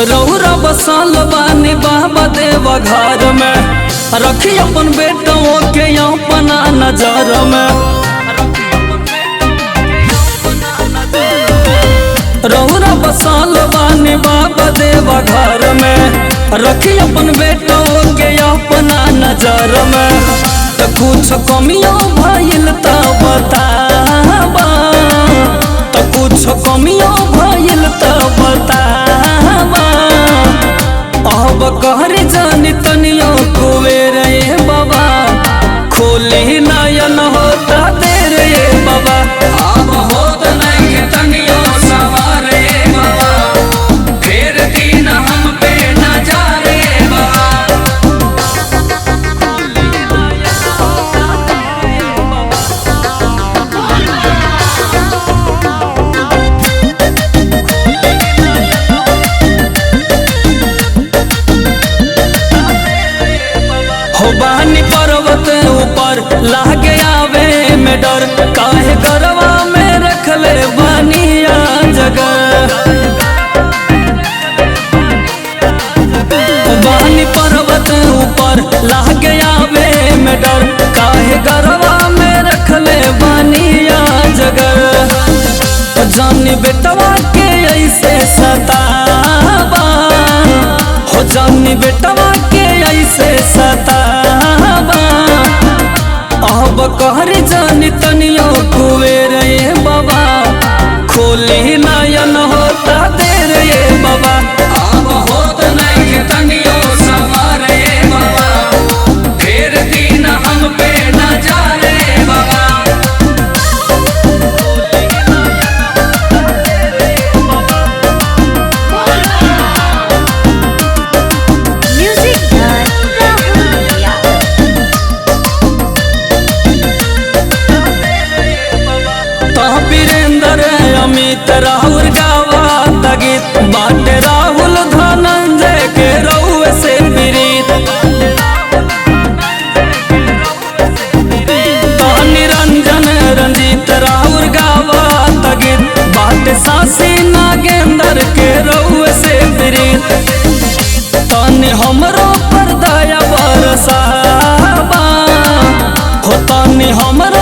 रहुरा बसल बानी बाबा देवा घर में, रखी अपन बेटों के अपना नजर में। रहुरा बसल बानी बाबा देवा घर में, रखी अपन बेटों के अपना नजर में। तो कुछ कमियों भइल त बताबा, तो कुछ कमियों भइल त बताबा। अब कहर जानी तनियो कुबेर ये बाबा, खोली नयन होता देर ये बाबा। अब होत नहीं तनियो सवार ये बाबा, फेर दिन हम पे नजर ये बाबा। हो बानी पर्वत ऊपर लागे आवे में डर, काहे गरवा में रखले बानिया जगह। बानी पर्वत ऊपर लागे आवे में डर, काहे गरवा में रखले बानिया जगह। जानी बेटवा के ऐसे सताबा, हो जानी बेटवा के ऐसे सताबा। अब कहर जानी तनियो कुबेर ये बाबा, खोली नयन होता देर ये बाबा। अब होत नहीं तनियो सवार ये बाबा, फेर दिन हम पे नजर ये बाबा। म्यूजिक बाय राहुल भैया। तह वीरेंद्र अमित राहुल गावा गीत, बाटे राहुल धनंजय के रउए से प्रीत। तह निरंजन रंजीत राहुल गावा गीत, बाटे सासी नागेंद्र के रउए से प्रीत। तनी हमरो पर दया बरसाबा, हो तनी हमरो